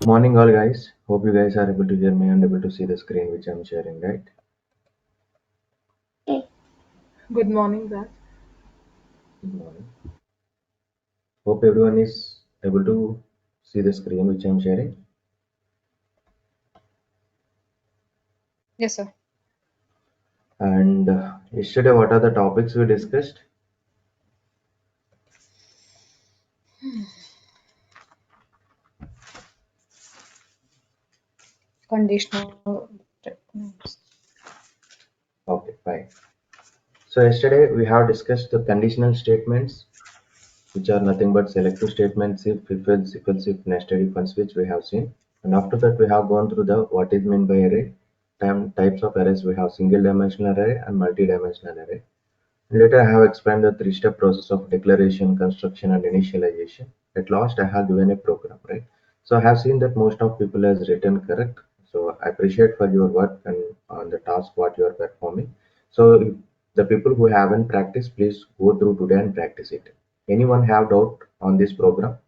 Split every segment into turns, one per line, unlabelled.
Morning all guys. Hope you guys are able to hear me and able to see the screen which I'm sharing, right?
Good morning, Zach.
Good morning. Hope everyone is able to see the screen which I'm sharing.
Yes, sir.
And yesterday, what are the topics we discussed?
Conditional statements.
Okay, fine. So yesterday we have discussed the conditional statements, which are nothing but selective statements if else if, nested if, and switch we have seen. And after that, we have gone through the what is meant by array, types of arrays. We have single dimensional array and multi-dimensional array. Later, I have explained the three-step process of declaration, construction, and initialization. At last, I have given a program, right? So I have seen that most of people has written correct. So I appreciate for your work and on the task what you are performing. So if the people who haven't practiced, please go through today and practice it. Anyone have doubt on this program?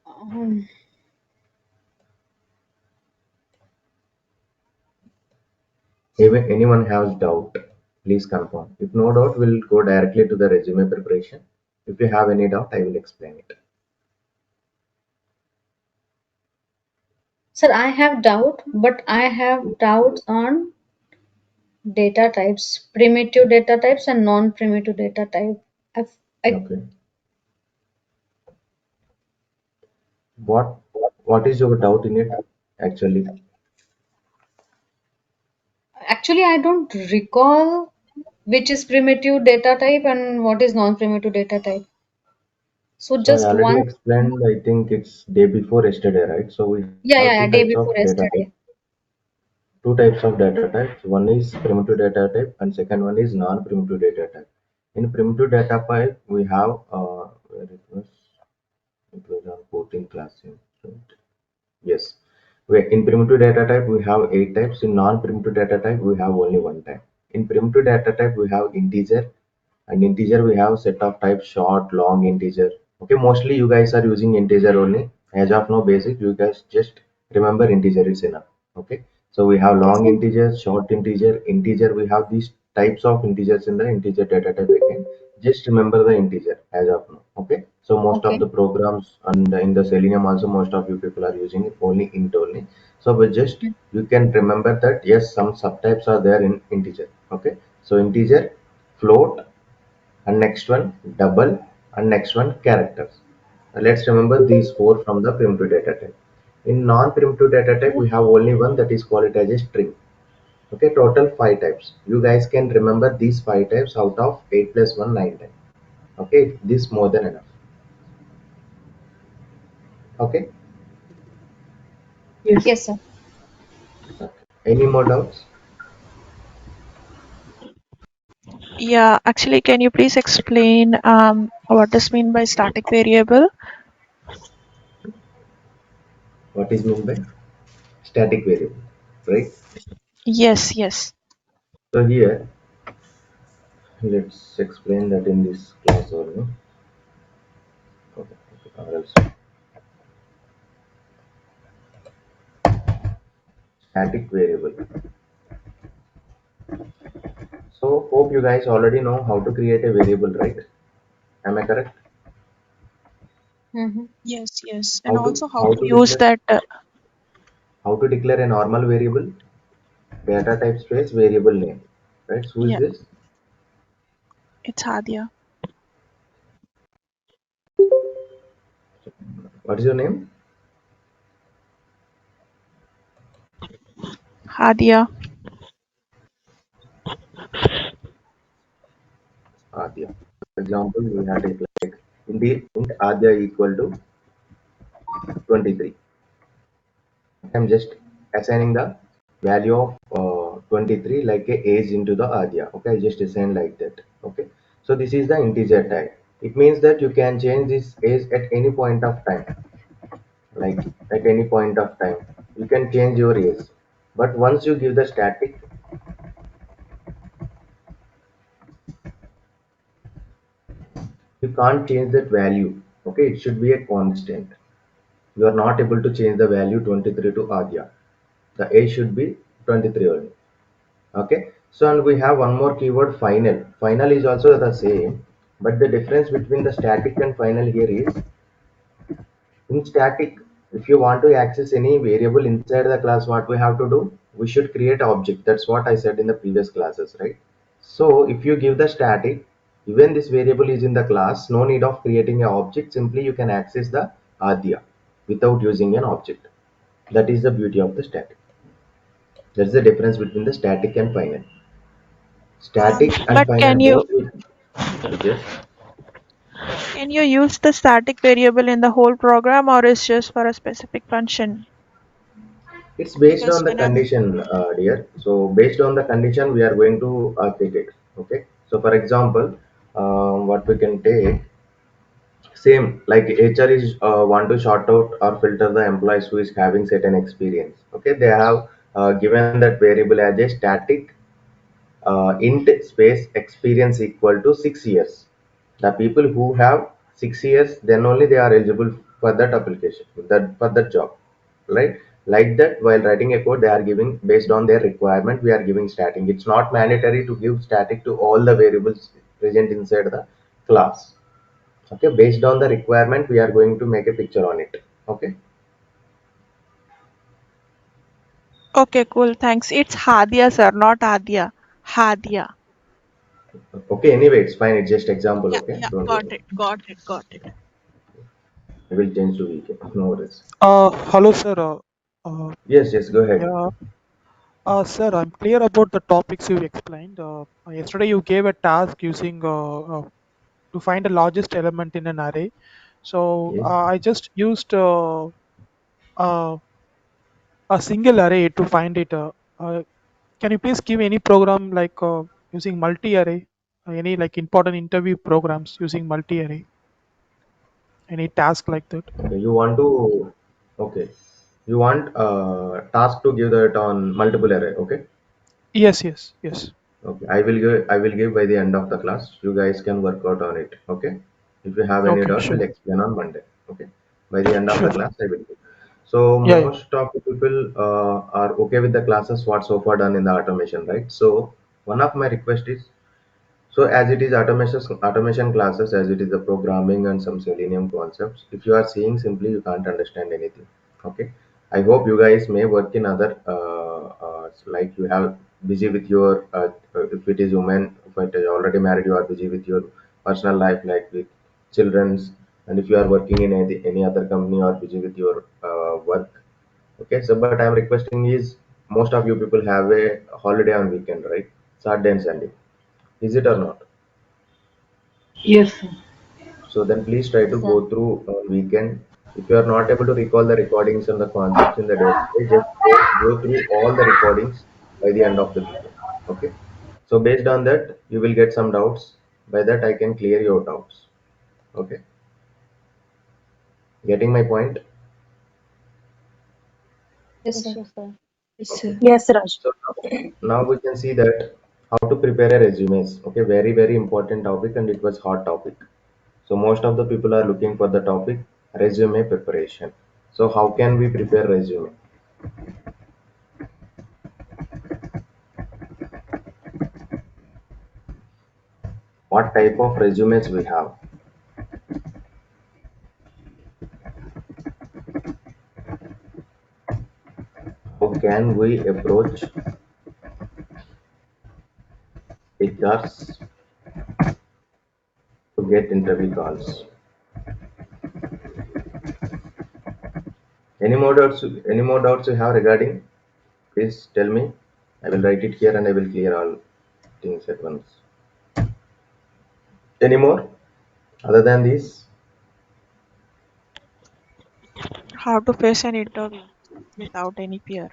Um,
Even anyone has doubt, please confirm. If no doubt, we'll go directly to the resume preparation. If you have any doubt, I will explain it.
Sir, I have doubt, but I have doubts on data types, primitive data types and non-primitive data type. I've, I,
Okay. What what is your doubt in it actually?
actually, I don't recall which is primitive data type and what is non-primitive data type. So
So I
just
already
one,
explained, I think it's day before yesterday, right? So we
yeah, yeah,
have
yeah,
two
day
types
before
of data type.
yesterday.
Two types of data types. One is primitive data type and second one is non-primitive data type. In primitive data type, we have where it was on 14 class. Right? Yes. In primitive data type, we have eight types. In non-primitive data type, we have only one type. In primitive data type, we have integer, and integer we have set of types short, long, integer. Okay, mostly you guys are using integer only. As of now, basic, you guys just remember integer is enough. Okay, so we have
Yes,
long
sir.
integer, short integer, integer. We have these types of integers in the integer data type again. Just remember the integer as of now. Okay, so most of
Okay.
the programs and in the Selenium also most of you people are using it only int only. So we just you can remember that yes, some subtypes are there in integer. Okay, so integer, float, and next one double, and next one characters. Let's remember these four from the primitive data type. In non-primitive data type, we have only one that is called it as a string. Okay, total five types. You guys can remember these five types out of 8 plus 1 9 times. Okay, this more than enough. Okay.
Yes.
Yes, sir.
Okay. Any more doubts?
Yeah, actually, can you please explain what does mean by static variable?
What is meant by static variable, right?
Yes, yes.
So here, let's explain that in this class only. Okay, or else static variable. So hope you guys already know how to create a variable, right? Am I correct?
Mm-hmm.
Yes, yes. And
How to
also how
how
to
to
use
declare
that.
how to declare a normal variable? Data type space variable name. Right? So who is
Yeah,
this?
it's Hadia.
What is your name?
Hadia.
Adya. For example, we had it like int Adya equal to 23. I'm just assigning the value of 23 like a age into the Adya. Okay, I just assign like that. Okay, so this is the integer type. It means that you can change this age at any point of time. Like at any point of time, you can change your age. But once you give the static, you can't change that value. Okay, it should be a constant. You are not able to change the value 23 to Adya. The age should be 23 only. Okay, so and we have one more keyword, final. Final is also the same, but the difference between the static and final here is, in static, if you want to access any variable inside the class, what we have to do, we should create object. That's what I said in the previous classes, right? So if you give the static, even this variable is in the class, no need of creating an object. Simply you can access the Adya without using an object. That is the beauty of the static. That's the difference between the static and final. Static and
But
final both will just,
can you use the static variable in the whole program, or is just for a specific function?
it's based
Because
on the
whenever
condition, dear. So based on the condition, we are going to take it. Okay. So for example, what we can take, same like HR is want to sort out or filter the employees who is having certain experience. Okay, they have given that variable as a static int space experience equal to 6 years. The people who have 6 years, then only they are eligible for that application, that for that job, right? Like that, while writing a code, they are giving based on their requirement. We are giving static. It's not mandatory to give static to all the variables present inside the class. Okay, based on the requirement, we are going to make a picture on it. Okay.
okay, cool, thanks. It's Hadia, sir, not Adya. Hadia.
Okay, anyway, it's fine. It's just example.
Yeah,
Okay,
yeah,
don't
got
worry.
it, got it, got it.
I will change to weekend. No worries.
Hello, sir. Uh,
Yes, yes, go ahead.
yeah, sir, I'm clear about the topics you explained. Yesterday, you gave a task using to find the largest element in an array. So
Yes.
I just used uh, a single array to find it. Can you please give any program like using multi-array? Any like important interview programs using multi-array? Any task like that?
Okay, you want to, okay. You want task to give that on multiple array. Okay.
Yes, yes, yes.
Okay. I will give by the end of the class. You guys can work out on it. Okay. If you have any
Okay,
doubts,
sure,
we'll explain on Monday. Okay. By the end of the
sure.
class, I will give. So
Yeah, yeah.
most of the people are okay with the classes what so far done in the automation, right? So one of my request is, so as it is automation classes, as it is the programming and some Selenium concepts, if you are seeing simply, you can't understand anything. Okay. I hope you guys may work in other like you have busy with your if it is women, if it is already married, you are busy with your personal life, like with children's, and if you are working in any other company, you are busy with your work. Okay. So, but I'm requesting is, most of you people have a holiday on weekend, right? Saturday and Sunday. Is it or not?
Yes, sir.
So then please try to
Yes, sir.
go through on weekend. If you are not able to recall the recordings and the concepts in the day, just go through all the recordings by the end of the weekend. Okay. So based on that, you will get some doubts. By that, I can clear your doubts. Okay. Getting my point?
Yes, sir.
Yes,
Okay.
sir.
Yes, Raj.
So now we can see that how to prepare a resumes. Okay. Very, very important topic, and it was hot topic. So most of the people are looking for the topic resume preparation. So how can we prepare resume? What type of resumes we have? How can we approach HRs to get interview calls? Any more doubts? Any more doubts you have regarding? Please tell me. I will write it here and I will clear all things at once. Any more? Other than this,
How to face an interview without any fear.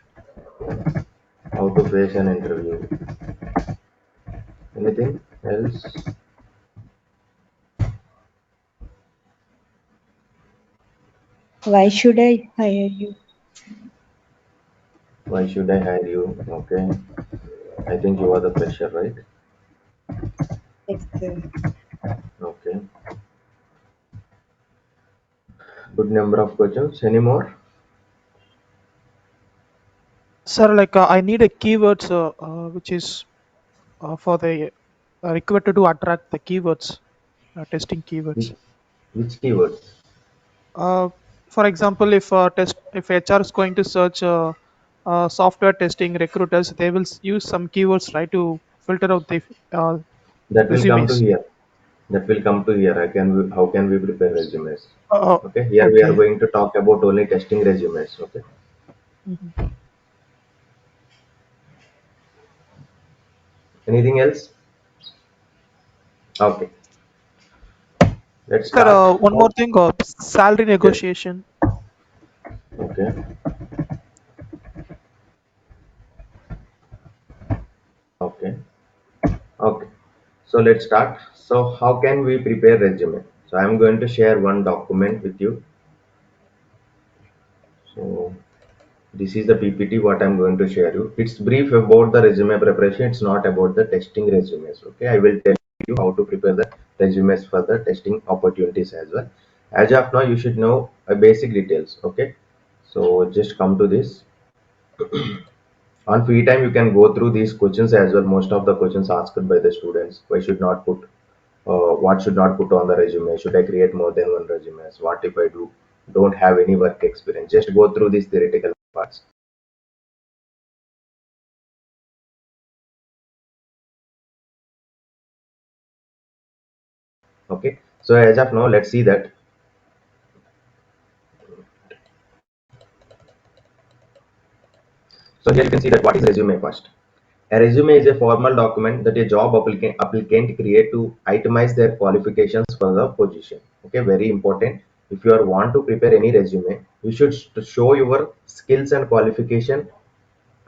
how to face an interview? Anything else?
Why should I hire you?
Why should I hire you? Okay. I think you are the fresher, right?
Yes, sir.
Okay. Good number of questions. Any more?
Sir, like I need a keywords which is for the required to attract the keywords, testing keywords.
Which which keywords?
Uh, for example, if HR is going to search software testing recruiters, they will use some keywords, right, to filter out the uh,
That will come to
resumes.
here. That will come to here. How can we prepare resumes?
Uh,
Okay. Here we are
okay.
going to talk about only testing resumes. Okay.
Mhm.
Anything else? Okay. Let's
Sir,
start.
one more thing, salary
Yes.
negotiation.
Okay. Okay. Okay. So let's start. So how can we prepare resume? So I'm going to share one document with you. So this is the PPT what I'm going to share you. It's brief about the resume preparation. It's not about the testing resumes. Okay. I will tell you how to prepare the resumes for the testing opportunities as well. As of now, you should know basic details. Okay. So just come to this. On free time, you can go through these questions as well. Most of the questions asked by the students. Why should not put what should not put on the resume? Should I create more than one resumes? What if I don't have any work experience? Just go through these theoretical parts. Okay. So as of now, let's see that. So here you can see that what is resume first. A resume is a formal document that a job applicant create to itemize their qualifications for the position. Okay, very important. If you are want to prepare any resume, you should show your skills and qualification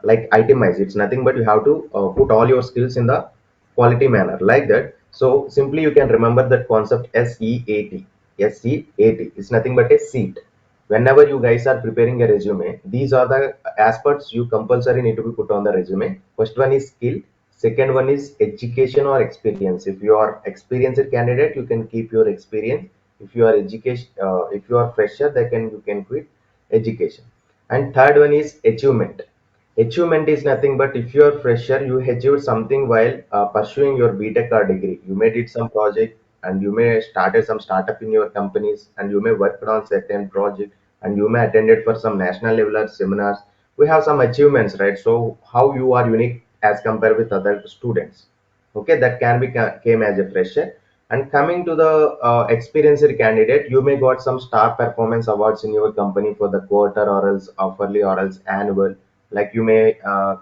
like itemize. It's nothing but you have to put all your skills in the quality manner like that. So simply you can remember that concept SEAT. It's nothing but a seat. Whenever you guys are preparing a resume, these are the aspects you compulsory need to be put on the resume. First one is skill, second one is education or experience. If you are experienced candidate, you can keep your experience. If you are education, if you are fresher, you can quit education. And third one is achievement. Achievement is nothing but if you are fresher, you achieved something while pursuing your BTech or degree. You may did some project and you may started some startup in your companies and you may worked on certain project and you may attended for some national level seminars. We have some achievements, right? So how you are unique as compared with other students. Okay, that can be came as a fresher. And coming to the experienced candidate, you may got some star performance awards in your company for the quarter or else hourly or else annual. Like you may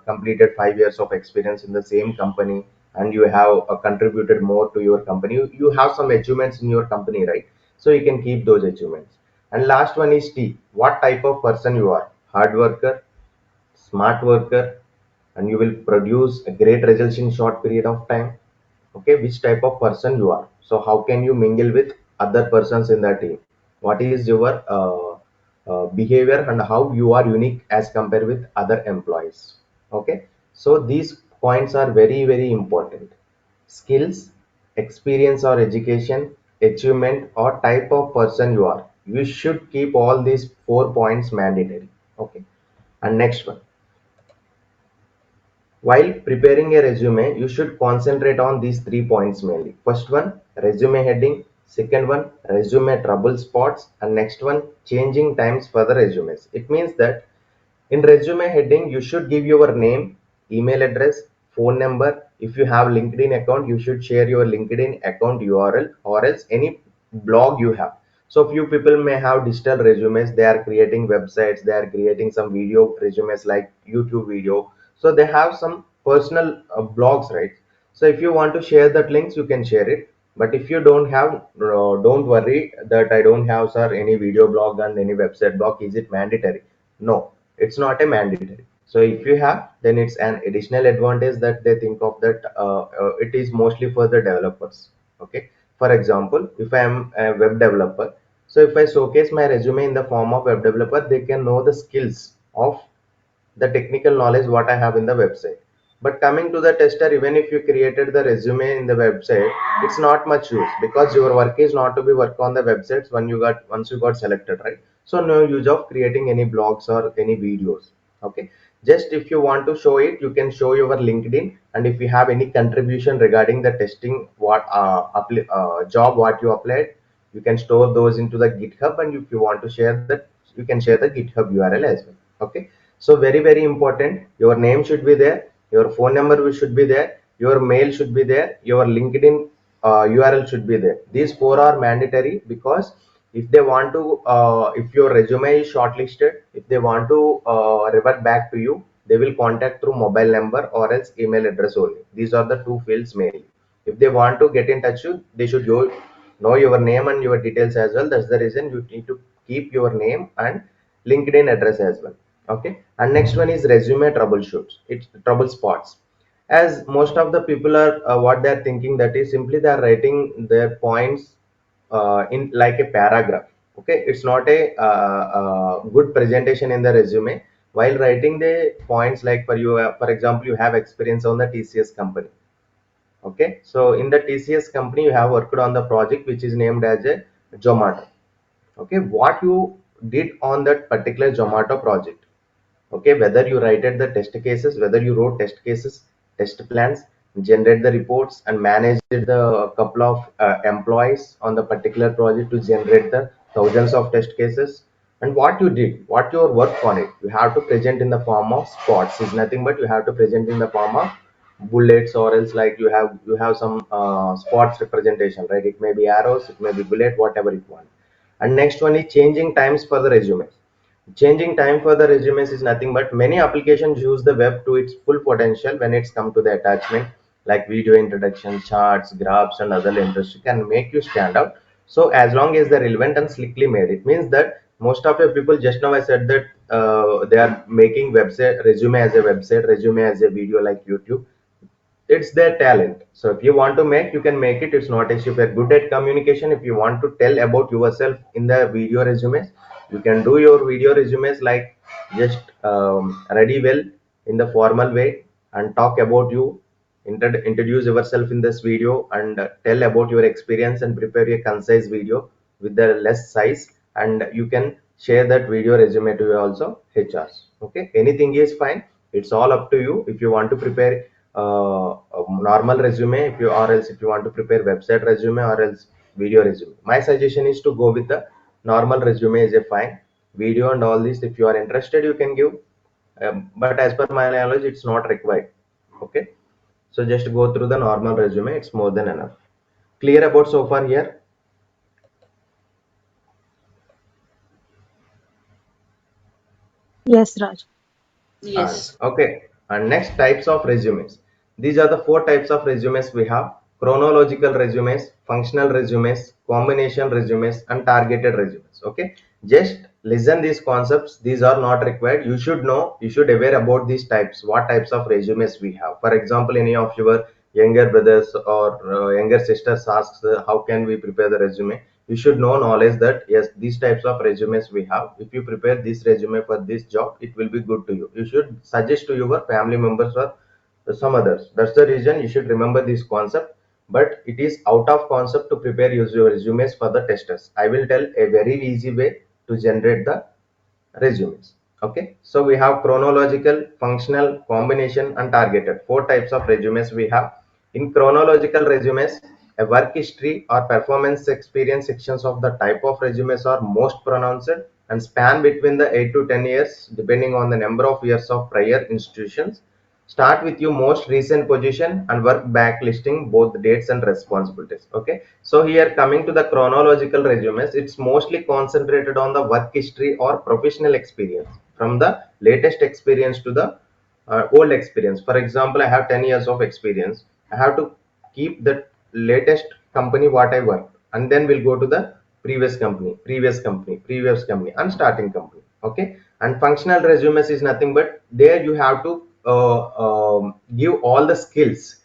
completed 5 years of experience in the same company and you have contributed more to your company. You have some achievements in your company, right? So you can keep those achievements. And last one is T. What type of person you are? Hard worker, smart worker, and you will produce a great results in short period of time. Okay, which type of person you are? So how can you mingle with other persons in the team? What is your behavior and how you are unique as compared with other employees? Okay, so these points are very important. Skills, experience or education, achievement or type of person you are, you should keep all these 4 points mandatory. Okay. And next one, while preparing a resume, you should concentrate on these 3 points mainly. First one, resume heading. Second one, resume trouble spots. And next one, changing times for the resumes. It means that in resume heading, you should give your name, email address, phone number. If you have LinkedIn account, you should share your LinkedIn account URL or else any blog you have. So few people may have digital resumes. They are creating websites. They are creating some video resumes like YouTube video. So they have some personal blogs, right? So if you want to share that links, you can share it. But if you don't have, don't worry that I don't have sir any video blog and any website blog. Is it mandatory? No, it's not a mandatory. So if you have, then it's an additional advantage that they think of that it is mostly for the developers. Okay. For example, if I am a web developer, so if I showcase my resume in the form of web developer, they can know the skills of the technical knowledge what I have in the website. But coming to the tester, even if you created the resume in the website, it's not much use because your work is not to be work on the websites once you got selected, right? So no use of creating any blogs or any videos. Okay, just if you want to show it, you can show your LinkedIn, and if you have any contribution regarding the testing job what you applied, you can store those into the GitHub, and if you want to share that, you can share the GitHub URL as well. Okay, so very important, your name should be there, your phone number should be there, your mail should be there, your LinkedIn URL should be there. These four are mandatory because if they want to if your resume is shortlisted, if they want to revert back to you, they will contact through mobile number or else email address only. These are the two fields mainly. If they want to get in touch with you, they should know your name and your details as well. That's the reason you need to keep your name and LinkedIn address as well. Okay, and next one is resume troubleshoots. It's trouble spots. As most of the people are what they are thinking, that is simply they are writing their points in like a paragraph. Okay, it's not a good presentation in the resume. While writing the points, like for you, for example, you have experience on the TCS company. Okay, so in the TCS company, you have worked on the project which is named as a Zomato. Okay, what you did on that particular Zomato project. Okay, whether you write the test cases, whether you wrote test cases, test plans, generate the reports, and manage the couple of employees on the particular project to generate the thousands of test cases, and what you did, what your work on it, you have to present in the form of spots. Is nothing but you have to present in the form of bullets, or else like you have some spots representation, right? It may be arrows, it may be bullet, whatever you want. And next one is changing times for the resumes. Changing time for the resumes is nothing but many applications use the web to its full potential when it's come to the attachment like video introduction, charts, graphs, and other interests can make you stand out. So as long as they're relevant and slickly made, it means that most of the people, just now I said that they are making website resume as a website, resume as a video like YouTube. It's their talent. So if you want to make, you can make it. It's not issue. If you're good at communication, if you want to tell about yourself in the video resumes, you can do your video resumes like just ready well in the formal way and talk about you, introduce yourself in this video, and tell about your experience and prepare a concise video with the less size, and you can share that video resume to you also HRs. Okay, anything is fine. It's all up to you. If you want to prepare a normal resume, if you or else if you want to prepare website resume or else video resume, my suggestion is to go with the normal resume is a fine. Video and all this, if you are interested, you can give, but as per my knowledge, it's not required. Okay, so just go through the normal resume, it's more than enough. Clear about so far here?
Yes, Raj.
And
Yes.
okay, and next types of resumes. These are the four types of resumes we have: chronological resumes, functional resumes, combination resumes, and targeted resumes. Okay, just listen these concepts. These are not required. You should know, you should aware about these types, what types of resumes we have. For example, any of your younger brothers or younger sisters asks, how can we prepare the resume? You should know knowledge that yes, these types of resumes we have. If you prepare this resume for this job, it will be good to you. You should suggest to your family members or some others. That's the reason you should remember this concept. But it is out of concept to prepare your resumes for the testers. I will tell a very easy way to generate the resumes. Okay, so we have chronological, functional, combination, and targeted. Four types of resumes we have. In chronological resumes, a work history or performance experience sections of the type of resumes are most pronounced and span between the 8 to 10 years depending on the number of years of prior institutions. Start with your most recent position and work back listing both dates and responsibilities. Okay, so here coming to the chronological resumes, it's mostly concentrated on the work history or professional experience from the latest experience to the old experience. For example, I have 10 years of experience. I have to keep the latest company what I worked, and then we'll go to the previous company, previous company, previous company, and starting company. Okay, and functional resumes is nothing but there you have to give all the skills.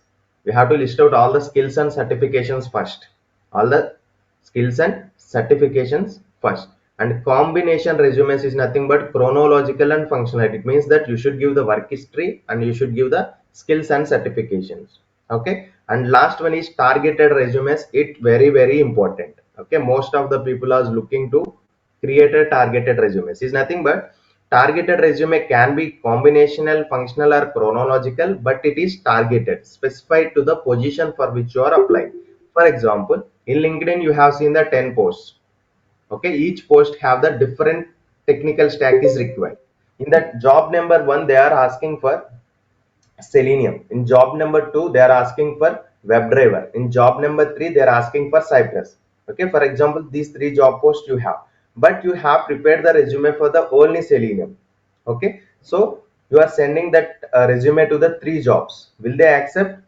You have to list out all the skills and certifications first, all the skills and certifications first. And combination resumes is nothing but chronological and functional. It means that you should give the work history and you should give the skills and certifications. Okay, and last one is targeted resumes. It very important. Okay, most of the people are looking to create a targeted resumes. Is nothing but targeted resume can be combinational, functional, or chronological, but it is targeted, specified to the position for which you are applying. For example, in LinkedIn you have seen the 10 posts. Okay, each post have the different technical stack is required. In that job number 1 they are asking for Selenium. In job number 2, they are asking for WebDriver. In job number 3, they are asking for Cypress. Okay, for example, these three job posts you have, but you have prepared the resume for the only Selenium. Okay, so you are sending that resume to the three jobs. Will they accept?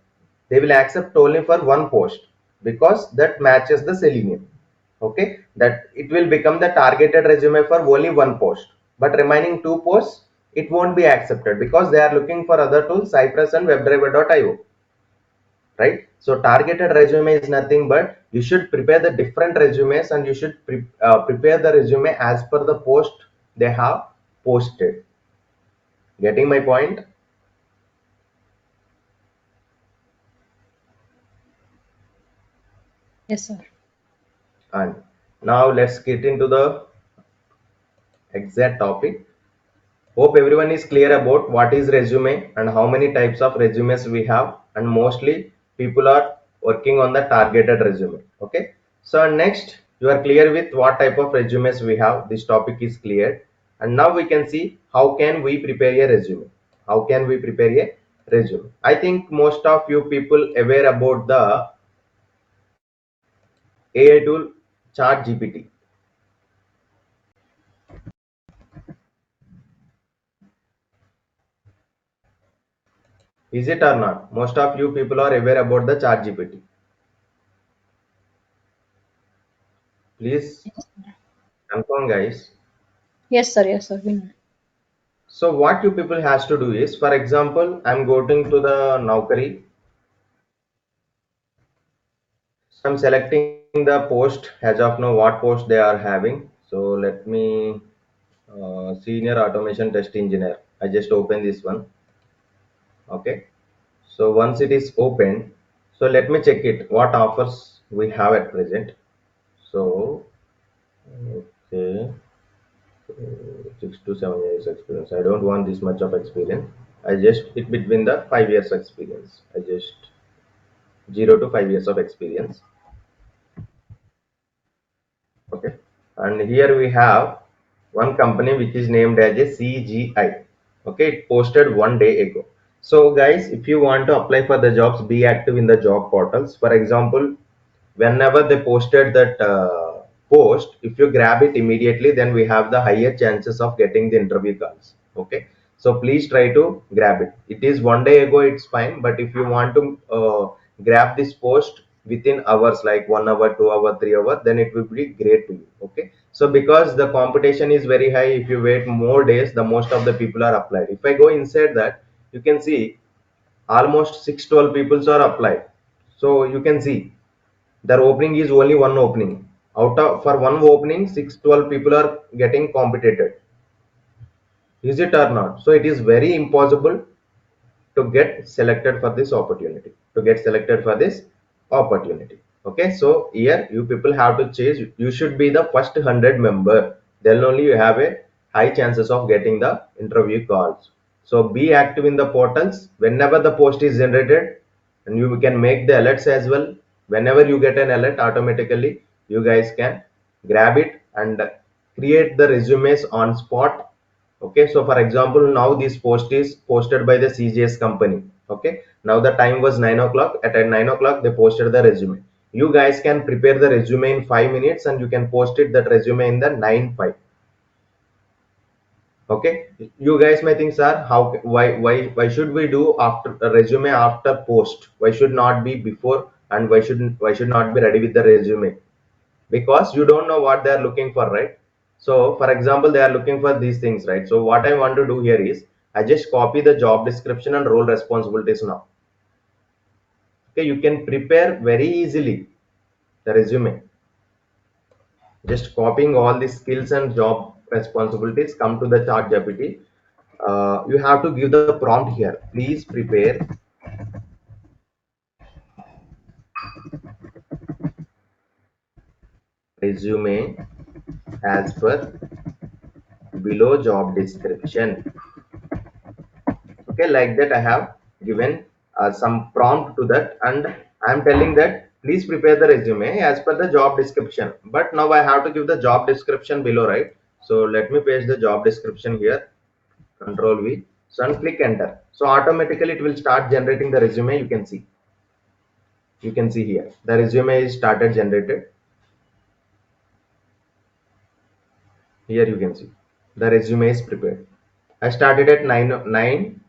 They will accept only for one post because that matches the Selenium. Okay, that it will become the targeted resume for only one post, but remaining two posts it won't be accepted because they are looking for other tools, Cypress and WebDriver.io, right? So targeted resume is nothing but you should prepare the different resumes and you should prepare the resume as per the post they have posted. Getting my point?
Yes, sir.
And now let's get into the exact topic. Hope everyone is clear about what is resume and how many types of resumes we have, and mostly people are working on the targeted resume. Okay, so next you are clear with what type of resumes we have. This topic is clear, and now we can see how can we prepare a resume. How can we prepare a resume? I think most of you people aware about the AI tool Chat GPT. Is it or not? Most of you people are aware about the Chat GPT. Please confirm, guys.
Yes, sir. Yes, sir. We know.
So what you people has to do is, for example, I'm going to the Naukri. So I'm selecting the post as of now, what post they are having. So let me senior automation test engineer. I just open this one. Okay. So once it is open, so let me check it. What offers we have at present. So okay, 6 to 7 years experience. I don't want this much of experience. I just it between the 5 years experience. I just 0 to 5 years of experience. Okay, and here we have one company which is named as a CGI. Okay, it posted one day ago. So guys, if you want to apply for the jobs, be active in the job portals. For example, whenever they posted that post, if you grab it immediately, then we have the higher chances of getting the interview calls. Okay, so please try to grab it. It is one day ago, it's fine, but if you want to grab this post within hours, like 1 hour, 2 hour, 3 hour, then it will be great to you. Okay, so because the competition is very high, if you wait more days, the most of the people are applied. If I go inside that, you can see almost 612 people are applied. So you can see their opening is only one opening. Out of for one opening, 612 people are getting competed. Is it or not? So it is very impossible to get selected for this opportunity. To get selected for this opportunity. Okay, so here you people have to chase. You should be the first 100 member. Then only you have a high chances of getting the interview calls. So be active in the portals whenever the post is generated, and you can make the alerts as well. Whenever you get an alert, automatically you guys can grab it and create the resumes on spot. Okay, so for example, now this post is posted by the CGS company. Okay, now the time was 9 o'clock. At 9 o'clock they posted the resume. You guys can prepare the resume in 5 minutes and you can post it that resume in the 9:05. Okay, you guys may think, sir, how why should we do after a resume after post? Why should not be before, and why should not be ready with the resume? Because you don't know what they are looking for, right? So for example, they are looking for these things, right? So what I want to do here is I just copy the job description and role responsibilities now. Okay, you can prepare very easily the resume, just copying all the skills and job responsibilities. Come to the Chat GPT. you have to give the prompt here. Please prepare resume as per below job description. Okay, like that I have given some prompt to that, and I'm telling that please prepare the resume as per the job description. But now I have to give the job description below, right? So let me paste the job description here. Control V. So and click enter. So automatically it will start generating the resume. You can see here the resume is started generated. Here you can see the resume is prepared. I started at 9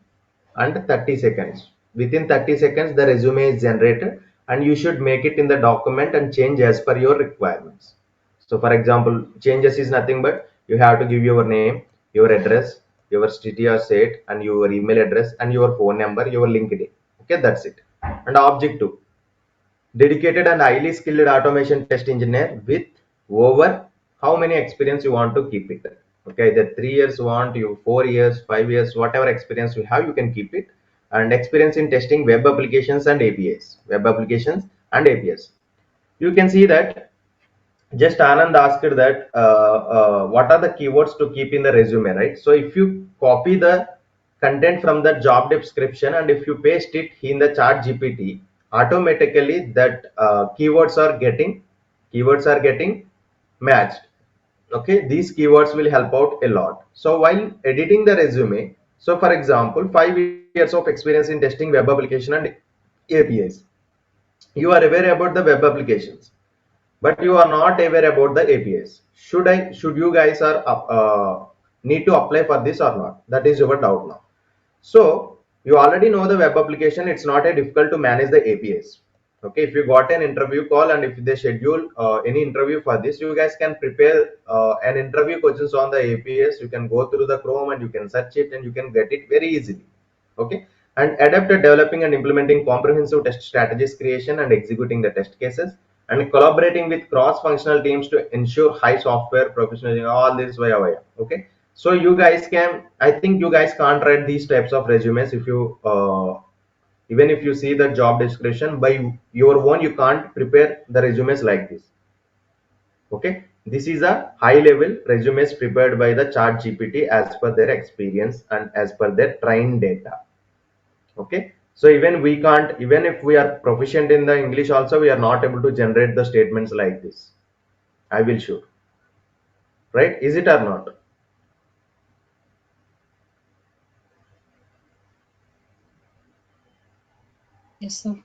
and 30 seconds. Within 30 seconds, the resume is generated, and you should make it in the document and change as per your requirements. So, for example, changes is nothing but you have to give your name, your address, your city or state, and your email address, and your phone number, your LinkedIn. Okay, that's it. And object 2, dedicated and highly skilled automation test engineer with over how many experience you want to keep it. Okay, the 3 years want you, 4 years, 5 years, whatever experience you have, you can keep it. And experience in testing web applications and APIs. You can see that just Anand asked that what are the keywords to keep in the resume, right? So if you copy the content from the job description and if you paste it in the chat GPT, automatically that keywords are getting matched. Okay, these keywords will help out a lot. So while editing the resume, so for example, 5 years of experience in testing web application and APIs. You are aware about the web applications, but you are not aware about the APIs. Should you guys are need to apply for this or not? That is your doubt now. So you already know the web application. It's not a difficult to manage the APIs. Okay, if you got an interview call and if they schedule any interview for this, you guys can prepare an interview questions on the APIs. You can go through the Chrome and you can search it and you can get it very easily. Okay, and adapted developing and implementing comprehensive test strategies, creation and executing the test cases, and collaborating with cross-functional teams to ensure high software professionalism. All this via. Okay, so you guys can, I think you guys can't write these types of resumes if you even if you see the job description by your own, you can't prepare the resumes like this. Okay, this is a high level resumes prepared by the chat GPT as per their experience and as per their trained data. Okay, so even if we are proficient in the English also, we are not able to generate the statements like this. I will show, right? Is it or not?
Yes, sir.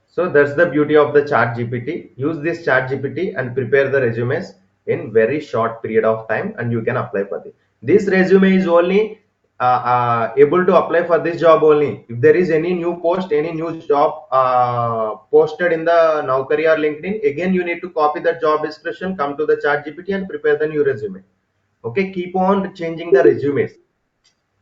So that's the beauty of the chat GPT. Use this chat GPT and prepare the resumes in very short period of time, and you can apply for this. This resume is only able to apply for this job only. If there is any new post, any new job posted in the Naukri or LinkedIn, again you need to copy that job description, come to the chat GPT and prepare the new resume. Okay, keep on changing the resumes,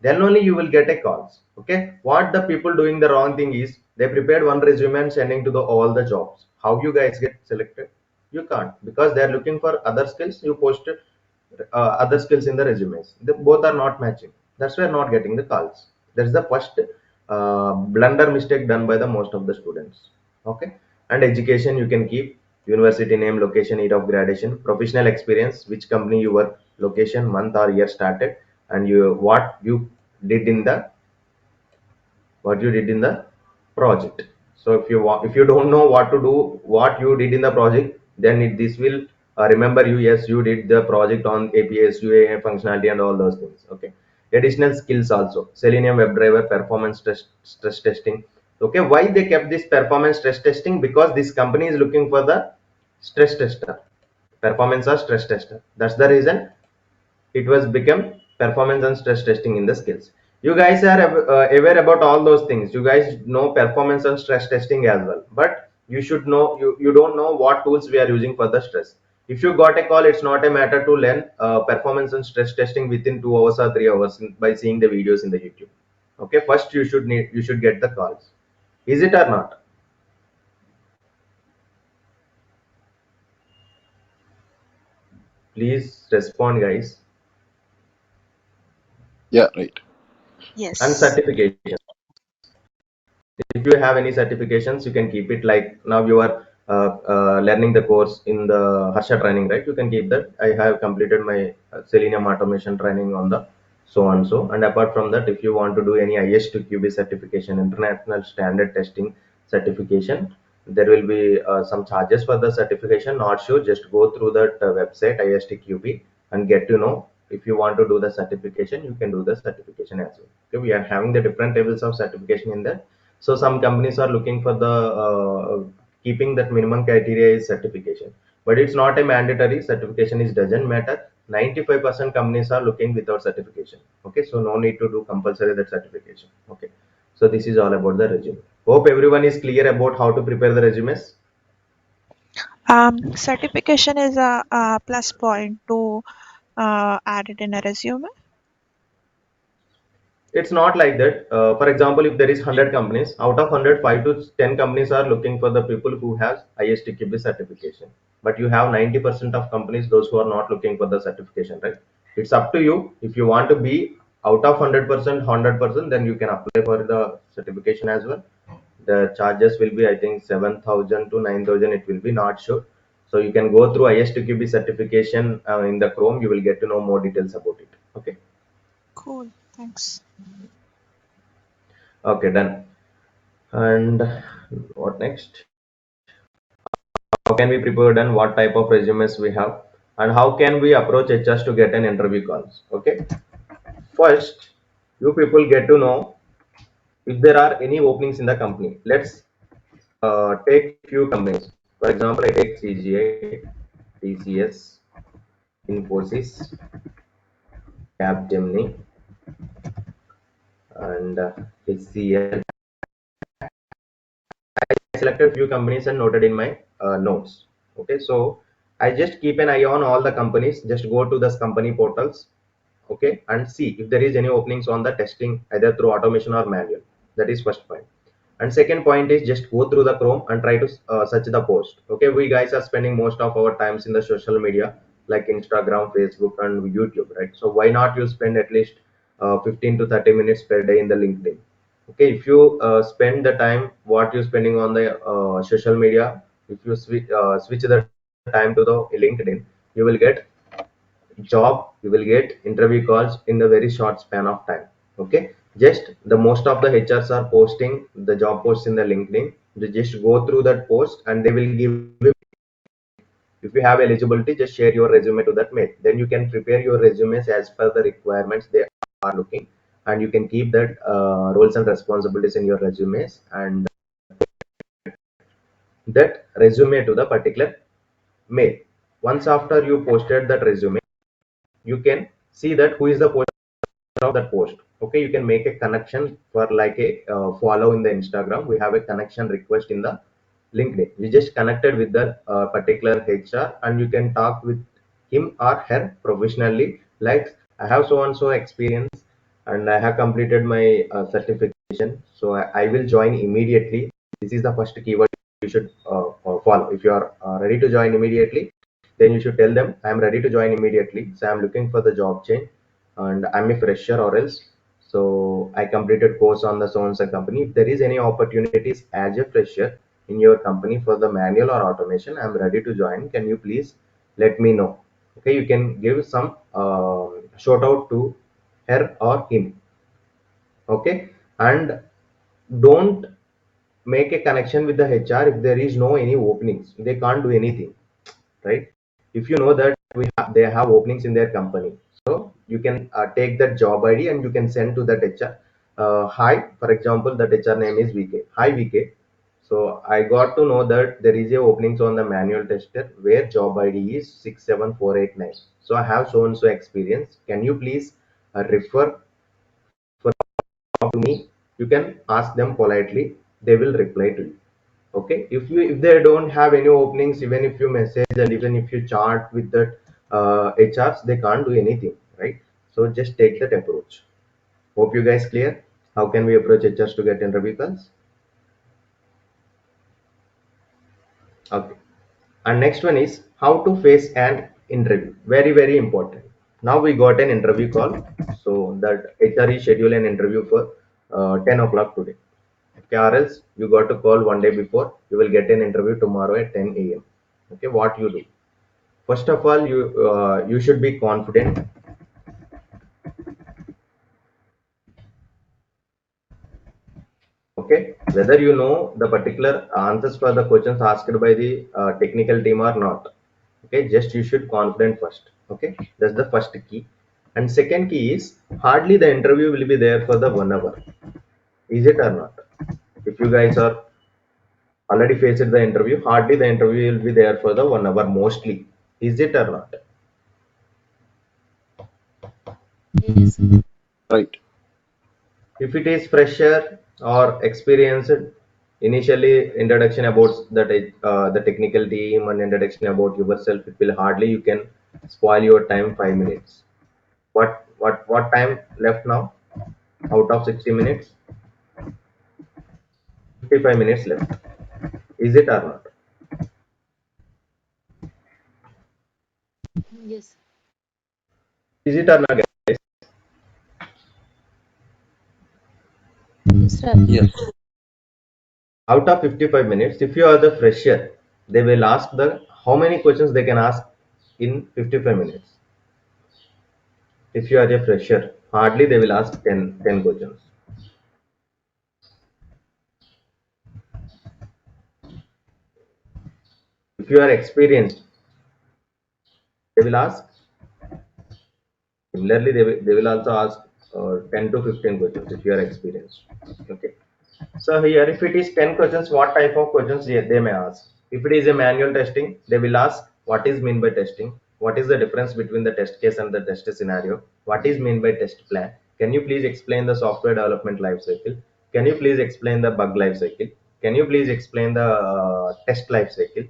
then only you will get a calls. Okay, what the people doing the wrong thing is they prepared one resume and sending to the all the jobs. How you guys get selected? You can't, because they are looking for other skills. You posted other skills in the resumes, they both are not matching. That's why not getting the calls. That's the first blunder mistake done by the most of the students. Okay, and education you can keep university name, location, year of graduation, professional experience, which company you work, location, month or year started, and you what you did in the project. So if you don't know what to do, what you did in the project, then this will remember you. Yes, you did the project on APS, UA functionality and all those things. Okay, additional skills also, Selenium WebDriver, performance stress testing. Okay, why they kept this performance stress testing? Because this company is looking for the stress tester, performance or stress tester. That's the reason it was become performance and stress testing in the skills. You guys are aware about all those things. You guys know performance and stress testing as well, but you should know, you don't know what tools we are using for the stress. If you got a call, it's not a matter to learn performance and stress testing within 2 hours or 3 hours by seeing the videos in the YouTube. Okay, first you should get the calls. Is it or not? Please respond, guys.
Yeah, right.
and
Yes.
certification. If you have any certifications, you can keep it. Like now you are learning the course in the Harsha training, right? You can keep that. I have completed my Selenium automation training on the so and so. And apart from that, if you want to do any IS to QB certification, international standard testing certification, there will be some charges for the certification. Not sure, just go through that website ISTQB and get to know. If you want to do the certification, you can do the certification as well. Okay, we are having the different levels of certification in there. So some companies are looking for the keeping that minimum criteria is certification, but it's not a mandatory. Certification is doesn't matter. 95% companies are looking without certification. Okay, so no need to do compulsory that certification. Okay, so this is all about the resume. Hope everyone is clear about how to prepare the resumes.
Certification is a plus point to add it in a resume.
It's not like that. For example, if there is 100 companies, out of 100, 5 to 10 companies are looking for the people who has ISTQB certification, but you have 90% of companies those who are not looking for the certification, right? It's up to you. If you want to be out of 100%, 100%, then you can apply for the certification as well. The charges will be, I think, 7,000 to 9,000. It will be not sure. So you can go through ISTQB certification in the Chrome. You will get to know more details about it. Okay.
Cool. Thanks.
Okay, done. And what next? How can we prepare and what type of resumes we have, and how can we approach HRs to get an interview calls? Okay. First, you people get to know if there are any openings in the company. Let's take few companies. For example, I take CGI, TCS, Infosys, Capgemini, and HCL. I selected few companies and noted in my notes. Okay, so I just keep an eye on all the companies. Just go to this company portals, okay, and see if there is any openings on the testing either through automation or manual. That is first point. And second point is just go through the Chrome and try to search the post. Okay, we guys are spending most of our times in the social media like Instagram, Facebook, and YouTube, right? So why not you spend at least 15 to 30 minutes per day in the LinkedIn? Okay, if you spend the time what you're spending on the social media, if you switch the time to the LinkedIn, you will get job, you will get interview calls in a very short span of time. Okay, just the most of the HRs are posting the job posts in the LinkedIn. They just go through that post and they will give you, if you have eligibility, just share your resume to that mail. Then you can prepare your resumes as per the requirements they are looking, and you can keep that roles and responsibilities in your resumes and that resume to the particular mail. Once after you posted that resume, you can see that who is the of that post. Okay, you can make a connection for like a follow in the Instagram. We have a connection request in the LinkedIn. You just connected with the particular HR and you can talk with him or her professionally. Like, I have so and so experience and I have completed my certification, so I will join immediately. This is the first keyword you should follow. If you are ready to join immediately, then you should tell them I am ready to join immediately. So I'm looking for the job change and I'm a fresher or else. So I completed course on the so and so company. If there is any opportunities as a fresher in your company for the manual or automation, I'm ready to join. Can you please let me know? Okay, you can give some shout out to her or him. Okay, and don't make a connection with the HR if there is no any openings. They can't do anything, right? If you know that they have openings in their company, so you can take that job ID and you can send to that HR. Hi, for example, that HR name is VK. Hi VK. So I got to know that there is a openings on the manual tester where job ID is 67489. So I have so and so experience. Can you please refer to me? You can ask them politely. They will reply to you. Okay, if they don't have any openings, even if you message and even if you chat with that HRs, they can't do anything, right? So just take that approach. Hope you guys clear how can we approach HRs to get interview calls. Okay, and next one is how to face an interview. Very important. Now we got an interview call. So that HRE schedule an interview for 10 o'clock today. Okay, or else you got to call one day before. You will get an interview tomorrow at 10 a.m. Okay, what you do? First of all, you should be confident. Okay, whether you know the particular answers for the questions asked by the technical team or not. Okay, just you should confident first. Okay, that's the first key. And second key is hardly the interview will be there for the 1 hour. Is it or not? If you guys are already faced the interview, hardly the interview will be there for the 1 hour mostly. Is it or not?
Yes.
Right.
If it is fresher or experienced, initially introduction about the technical team and introduction about yourself, it will hardly you can spoil your time 5 minutes. What time left now? Out of 60 minutes, 55 minutes left. Is it or not?
Yes.
Is it or not, guys?
Yes, Ravi.
Yes.
Out of 55 minutes, if you are the fresher, they will ask the how many questions they can ask in 55 minutes. If you are a fresher, hardly they will ask 10 questions. If you are experienced, they will ask similarly. They will also ask 10 to 15 questions if you are experienced. Okay. So here, if it is 10 questions, what type of questions they may ask? If it is a manual testing, they will ask what is mean by testing, what is the difference between the test case and the test scenario, what is mean by test plan. Can you please explain the software development life cycle? Can you please explain the bug life cycle? Can you please explain the test life cycle?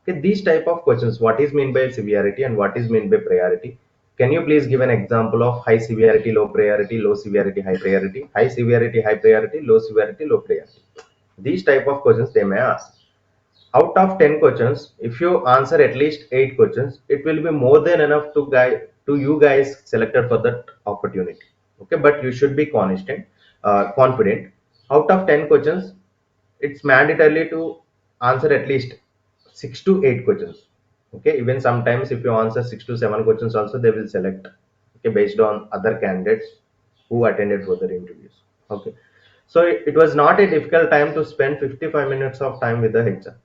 Okay, these type of questions, what is mean by severity and what is mean by priority? Can you please give an example of high severity, low priority, low severity, high priority, high severity, high priority, low severity, low priority? These type of questions they may ask. Out of 10 questions, if you answer at least 8 questions, it will be more than enough to you guys selected for that opportunity. Okay, but you should be confident. Out of 10 questions, it's mandatory to answer at least 6 to 8 questions. Okay, even sometimes if you answer 6 to 7 questions also they will select, okay, based on other candidates who attended for their interviews. Okay, so it was not a difficult time to spend 55 minutes of time with the HR.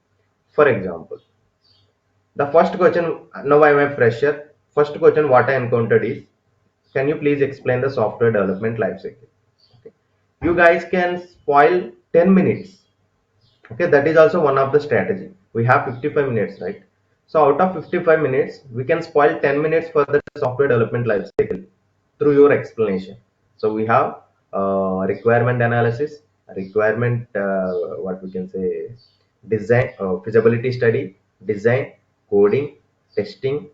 For example, the first question, now I am a fresher. First question what I encountered is, can you please explain the software development lifecycle? Okay. You guys can spoil 10 minutes. Okay, that is also one of the strategy. We have 55 minutes, right? So out of 55 minutes, we can spoil 10 minutes for the software development lifecycle through your explanation. So we have requirement analysis, requirement, what we can say, design, feasibility study, design, coding, testing,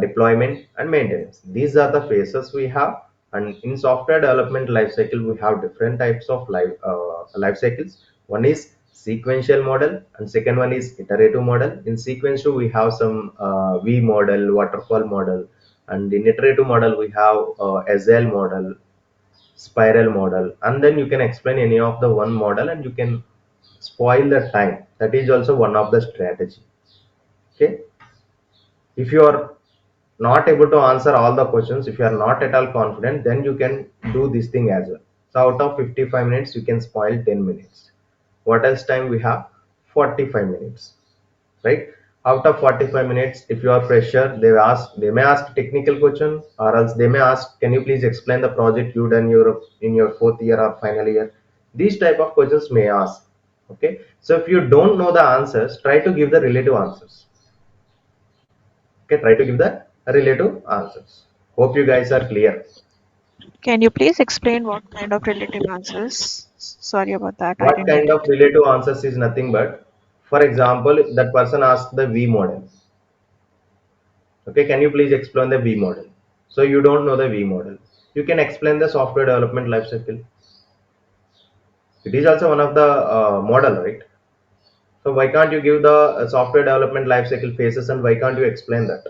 deployment and maintenance. These are the phases we have. And in software development lifecycle we have different types of life cycles. One is sequential model and second one is iterative model. In sequential we have some V model, waterfall model, and in iterative model we have SL model, spiral model, and then you can explain any of the one model and you can spoil the time. That is also one of the strategy. Okay, if you are not able to answer all the questions, if you are not at all confident, then you can do this thing as well. So out of 55 minutes you can spoil 10 minutes. What else time we have? 45 minutes, right? Out of 45 minutes, if you are fresher, they may ask technical question, or else they may ask, can you please explain the project you done in your fourth year or final year? These type of questions may ask. Okay, so if you don't know the answers, try to give the relative answers. Okay, try to give the relative answers. Hope you guys are clear.
Can you please explain what kind of relative answers? Sorry about that, I
What
didn't get
kind of
it.
relative answers is nothing but, for example, that person asked the V model. Okay, can you please explain the V model? So you don't know the V model. You can explain the software development lifecycle. It is also one of the model, right? So why can't you give the software development lifecycle phases and why can't you explain that?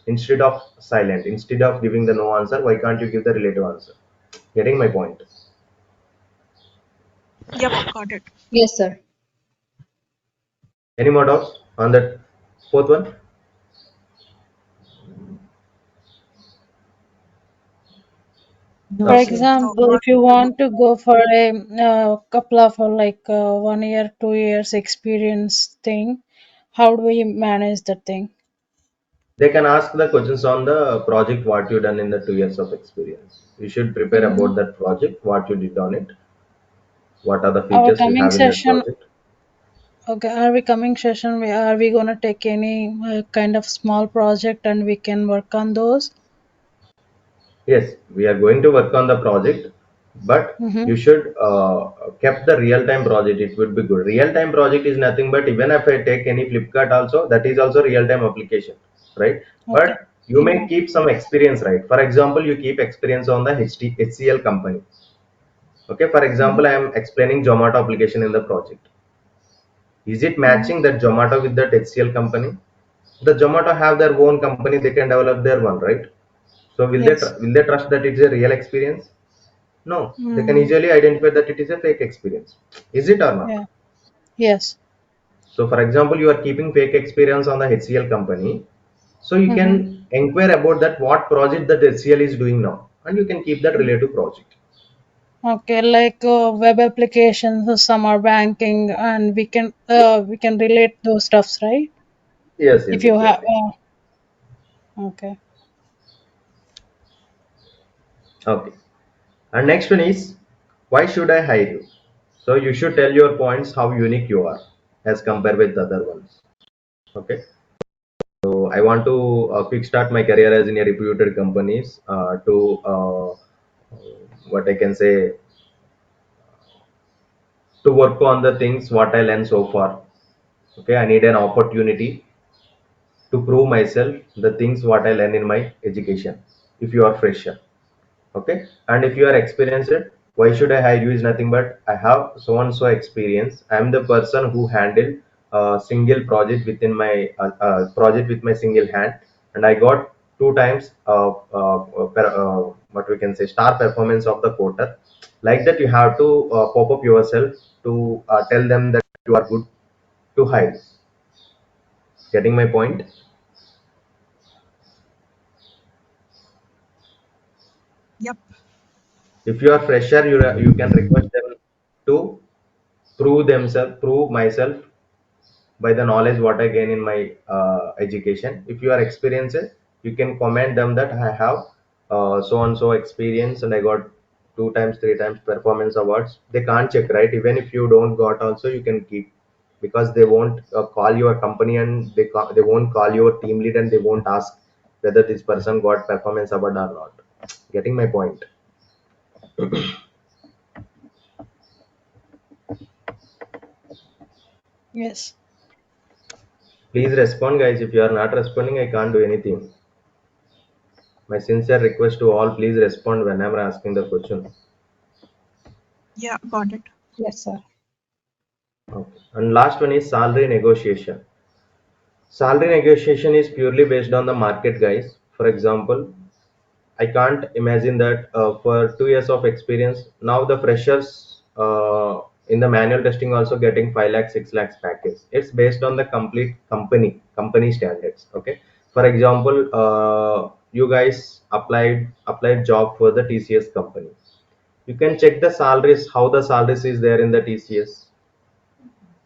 Instead of silent, instead of giving the no answer, why can't you give the relative answer? Getting my point?
Yep, got it.
Yes, sir.
Any more doubts on that fourth one?
For
Okay.
sir.
So
example,
what
if you
we do?
want to go for a couple of 1 year, 2 years experience thing, how do we manage that thing?
They can ask the questions on the project what you done in the 2 years of experience. You should prepare
Mm-hmm.
about that project, what you did on it, what are the
Our
features you
coming
have in that
session,
project.
okay, are we gonna take any kind of small project and we can work on those?
Yes, we are going to work on the project, but
Mm-hmm.
you should kept the real-time project. It would be good. Real-time project is nothing but even if I take any Flipkart also, that is also real-time application, right?
Okay.
But you may
Yeah.
keep some experience, right? For example, you keep experience on the HCL company. Okay, for
Mm-hmm.
example, I am explaining Zomato application in the project. Is it
Mm-hmm.
matching that Zomato with that HCL company? The Zomato have their own company; they can develop their one, right? So
Yes.
will they trust that it's a real experience? No, they can
Mm.
easily identify that it is a fake experience. Is it or not?
Yeah. Yes.
So, for example, you are keeping fake experience on the HCL company. So, you
Mm-hmm.
can inquire about that what project that HCL is doing now, and you can keep that related project.
Okay, like web applications, some are banking, and we can relate those stuffs, right?
Yes,
If
yes,
you have,
exactly.
okay,
Okay. And next one is why should I hire you? So, you should tell your points how unique you are as compared with the other ones. Okay. So, I want to kickstart my career as in a reputed companies to what I can say to work on the things what I learned so far. Okay, I need an opportunity to prove myself the things what I learn in my education. If you are fresher, okay, and if you are experienced, why should I hire you? Is nothing but I have so and so experience. I am the person who handled a single project within my project with my single hand, and I got two times what we can say star performance of the quarter. Like that, you have to pop up yourself to tell them that you are good to hire. Getting my point?
Yep.
If you are fresher, you can request them to prove myself by the knowledge what I gain in my education. If you are experienced, you can comment them that I have so and so experience and I got two times three times performance awards. They can't check, right? Even if you don't got also, you can keep, because they won't call your company, and they won't call your team lead, and they won't ask whether this person got performance award or not. Getting my point?
yes,
Please respond, guys. If you are not responding, I can't do anything. My sincere request to all, please respond whenever asking the question.
Yeah, got it.
yes, sir.
Okay. And last one is salary negotiation. Salary negotiation is purely based on the market, guys. For example, I can't imagine that for 2 years of experience, now the freshers in the manual testing also getting 5 lakh, 6 lakhs package. It's based on the complete company standards. Okay. For example, you guys applied job for the TCS company. You can check the salaries, how the salaries is there in the TCS.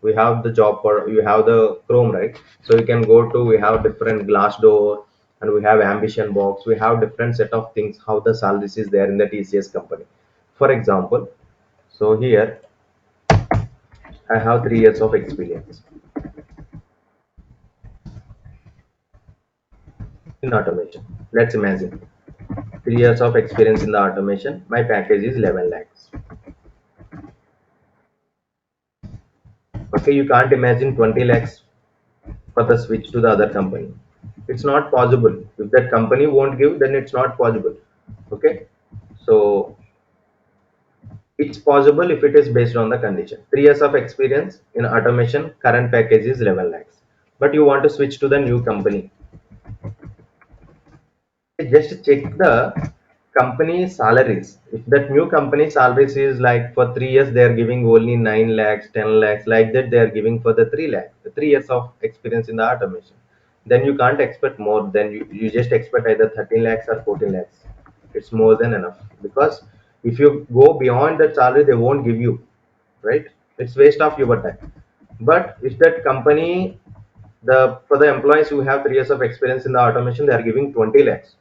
We have the job for, you have the Chrome, right? So you can go to, we have different Glassdoor, and we have Ambition Box. We have different set of things how the salaries is there in the TCS company. For example, so here I have 3 years of experience in automation. Let's imagine 3 years of experience in the automation. My package is 11 lakhs. Okay, you can't imagine 20 lakhs for the switch to the other company. It's not possible. If that company won't give, then it's not possible. Okay, so it's possible if it is based on the condition. 3 years of experience in automation, current package is 11 lakhs, but you want to switch to the new company. Just check the company salaries. If that new company salaries is like for 3 years, they are giving only 9 lakhs, 10 lakhs, like that they are giving for the 3 lakhs, the 3 years of experience in the automation. Then you can't expect more. Then you just expect either 13 lakhs or 14 lakhs. It's more than enough because if you go beyond that salary, they won't give you, right? It's waste of your time. But if that company, the for the employees who have 3 years of experience in the automation, they are giving 20 lakhs.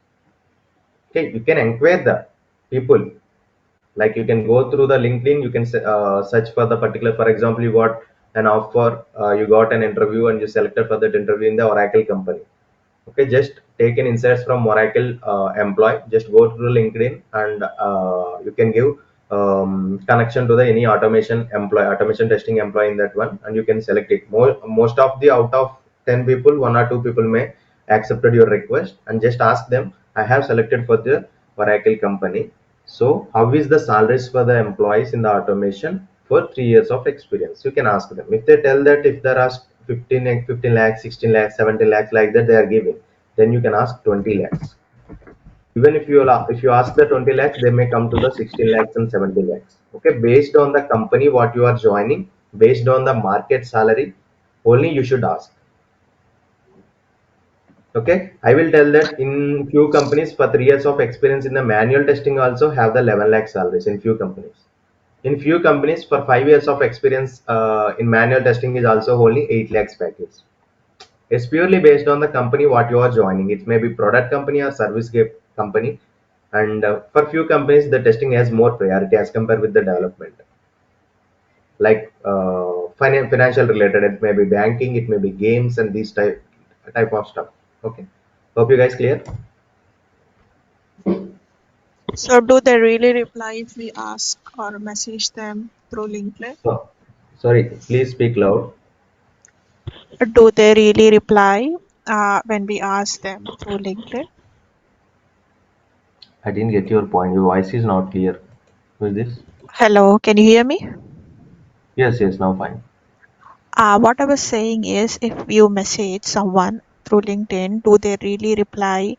Okay, you can enquire the people, like you can go through the LinkedIn, you can search for the particular, for example, you got an offer, you got an interview and you selected for that interview in the Oracle company. Okay, just take an insights from Oracle employee, just go to the LinkedIn and you can give connection to the any automation employee, automation testing employee in that one, and you can select it. Most of the out of 10 people, 1 or 2 people may accepted your request, and just ask them, I have selected for the Oracle company, so how is the salaries for the employees in the automation for 3 years of experience? You can ask them. If they tell that if there are 15 lakhs, 16 lakhs, 17 lakhs, like that they are giving, then you can ask 20 lakhs. Even if you ask the 20 lakhs, they may come to the 16 lakhs and 70 lakhs. Okay, based on the company what you are joining, based on the market salary, only you should ask. Okay, I will tell that in few companies for 3 years of experience in the manual testing also have the 11 lakh salaries in few companies. In few companies for 5 years of experience in manual testing is also only 8 lakhs package. It's purely based on the company what you are joining. It may be product company or service company, and for few companies the testing has more priority as compared with the development. Like financial related, it may be banking, it may be games, and these type of stuff. Okay, hope you guys clear.
So do they really reply if we ask or message them through LinkedIn?
So, sorry, please speak loud.
Do they really reply when we ask them through LinkedIn?
I didn't get your point. Your voice is not clear. Who is this?
Hello, can you hear me?
Yes, yes, now fine.
What I was saying is, if you message someone through LinkedIn, do they really reply?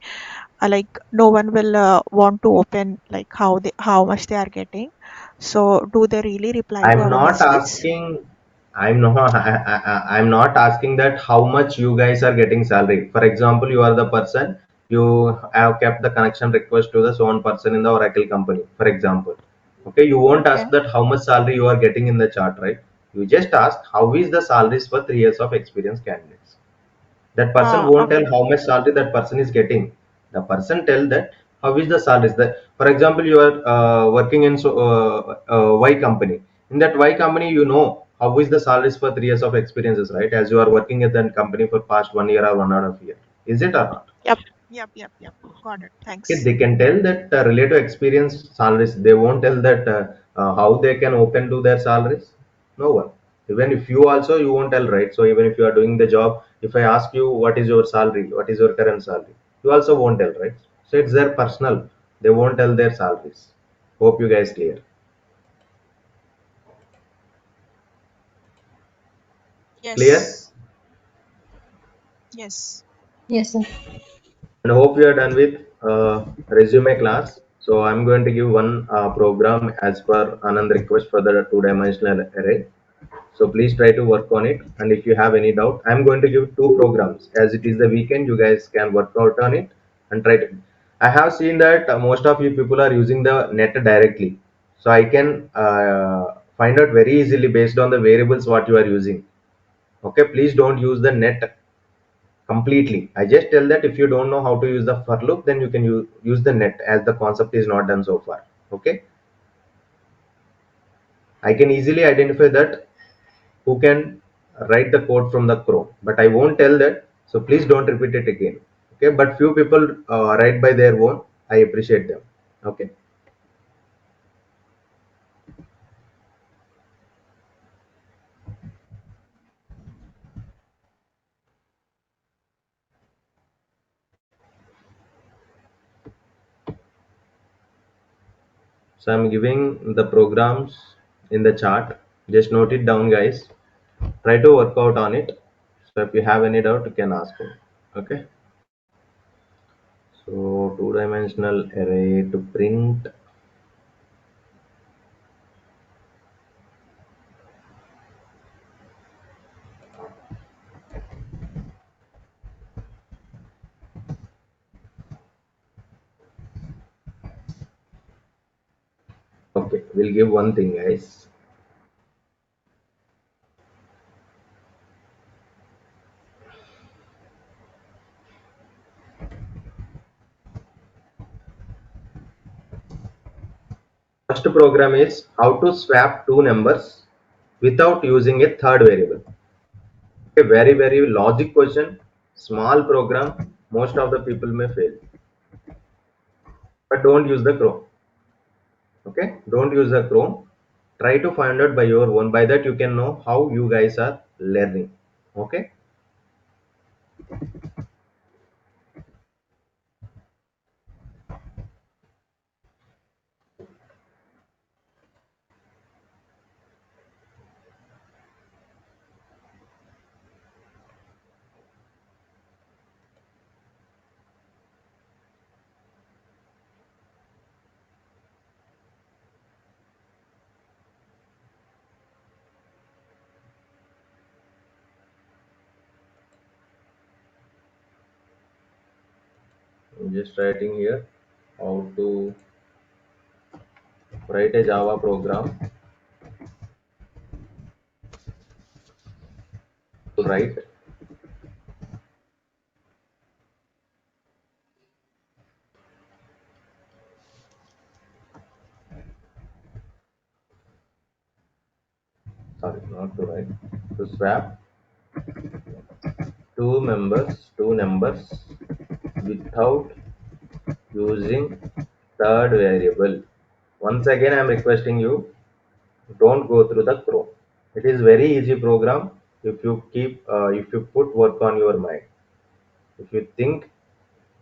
Like no one will want to open like how much they are getting. So do they really reply to
I'm
our
not
message?
asking. I'm not asking that how much you guys are getting salary. For example, you are the person, you have kept the connection request to the so one person in the Oracle company. For example, okay, you won't
Okay.
ask that how much salary you are getting in the chart, right? You just ask how is the salaries for 3 years of experience candidates. That person won't tell
Okay.
how much salary that person is getting. The person tell that how is the salaries. That, for example, you are working in Y company. In that Y company, you know how is the salaries for 3 years of experiences, right? As you are working at that company for past 1 year or 1.5 year, is it or not?
Yep. Yep. Got it.
Okay,
Thanks.
they can tell that related experience salaries. They won't tell that how they can open to their salaries. No one. Even if you also you won't tell, right? So even if you are doing the job, if I ask you what is your salary, what is your current salary, you also won't tell, right? So it's their personal. They won't tell their salaries. Hope you guys clear. Clear?
Yes. Yes.
Yes, sir.
And hope you are done with resume class. So I'm going to give one program as per Anand request for the two-dimensional array. So please try to work on it. And if you have any doubt, I'm going to give two programs. As it is the weekend, you guys can work out on it and try to. I have seen that most of you people are using the net directly. So I can find out very easily based on the variables what you are using. Okay, please don't use the net completely. I just tell that if you don't know how to use the for loop, then you can use the net as the concept is not done so far. Okay, I can easily identify that who can write the code from the Chrome, but I won't tell that. So please don't repeat it again. Okay, but few people write by their own. I appreciate them. Okay, so I'm giving the programs in the chart. Just note it down, guys. Try to work out on it. So if you have any doubt, you can ask me. Okay. So two-dimensional array to print. Okay, we'll give one thing, guys. First program is how to swap two numbers without using a third variable. A very, very logic question, small program, most of the people may fail. But don't use the Chrome. Okay, don't use the Chrome. Try to find out by your own. By that you can know how you guys are learning. Okay, I'm just writing here how to write a Java program to write. Sorry, not to write. To swap two numbers without using third variable. Once again, I'm requesting you, don't go through the Chrome. It is very easy program if you put work on your mind. If you think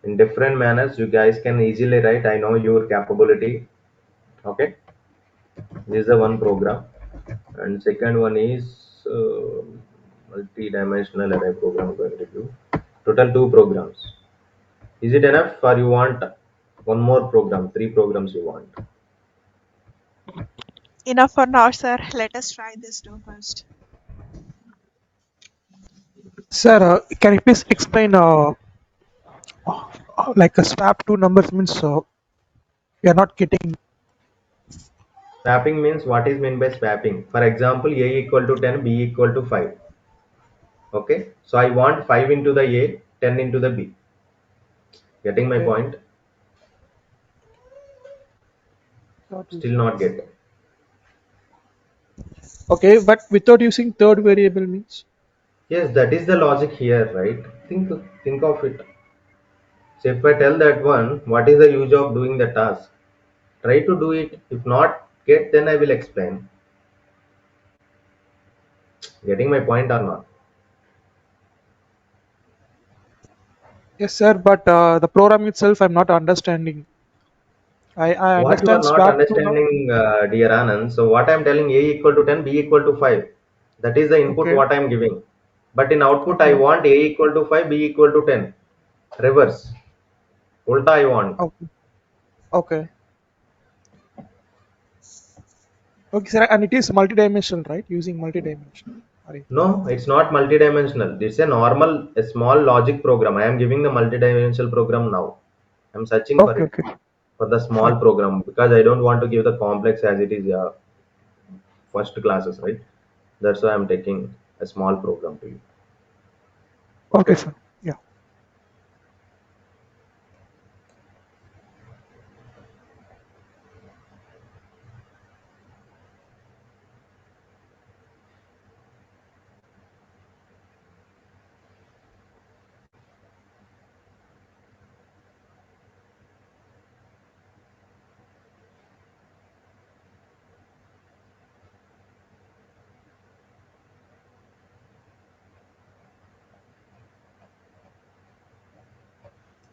in different manners, you guys can easily write. I know your capability. Okay, this is the one program, and second one is multi-dimensional array program. Going to do total two programs. Is it enough, or you want one more program? Three programs you want?
Enough for now, sir. Let us try this two first.
Sir, can you please explain like a swap two numbers means we are not getting.
Swapping means what is meant by swapping. For example, a equal to 10, b equal to 5. Okay, so I want 5 into the a, 10 into the b. Getting my
Okay,
point?
not
Still
using.
not getting.
Okay, but without using third variable means.
Yes, that is the logic here, right? Think of it. So if I tell that one, what is the use of doing the task? Try to do it. If not get, then I will explain. Getting my point or not?
Yes, sir, but the program itself I'm not understanding. I
What you are
understand
not
swap to now.
understanding, dear Anand. So what I am telling, a equal to 10, b equal to 5. That is the input
Okay,
what I am giving. But in output, I
okay,
want a equal to 5, b equal to 10. Reverse. Ulta I want.
okay, okay, okay, sir, and it is multidimensional, right? Using multidimensional array.
No, it's not multidimensional. It's a small logic program. I am giving the multidimensional program now. I'm searching for
Okay,
it,
okay,
for the small
fine.
program, because I don't want to give the complex as it is first classes, right? That's why I'm taking a small program to you.
Okay,
Okay.
sir. Yeah.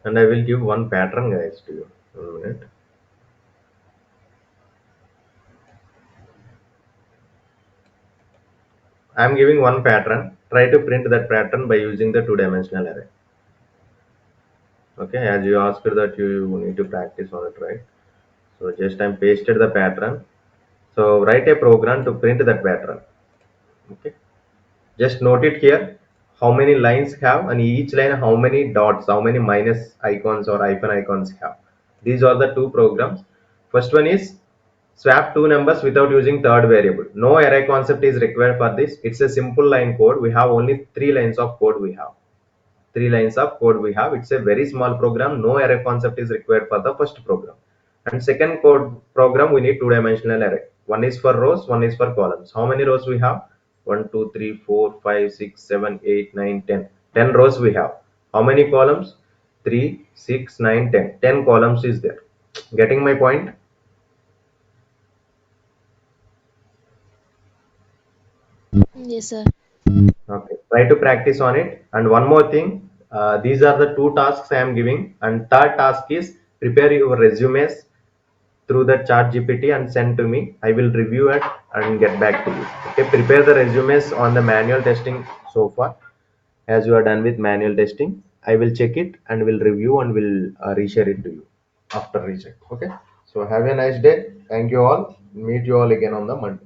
And I will give one pattern, guys, to you. 1 minute. I'm giving one pattern. Try to print that pattern by using the two-dimensional array. Okay, as you asked that you need to practice on it, right? So just I'm pasted the pattern. So write a program to print that pattern. Okay, just note it here. How many lines have, and each line how many dots, how many minus icons or hyphen icons have. These are the two programs. First one is swap two numbers without using third variable. No array concept is required for this. It's a simple line code. We have only 3 lines of code we have. 3 lines of code we have. It's a very small program. No array concept is required for the first program. And second code program, we need two-dimensional array. One is for rows, one is for columns. How many rows we have? 1, 2, 3, 4, 5, 6, 7, 8, 9, 10. 10 rows we have. How many columns? 3, 6, 9, 10. 10 columns is there. Getting my point?
Yes, sir.
Okay. Try to practice on it. And one more thing, these are the two tasks I am giving. And third task is prepare your resumes through the chat GPT and send to me. I will review it and get back to you. Okay, prepare the resumes on the manual testing so far. As you are done with manual testing, I will check it and will review and will reshare it to you after recheck. Okay. So have a nice day. Thank you all. Meet you all again on the Monday.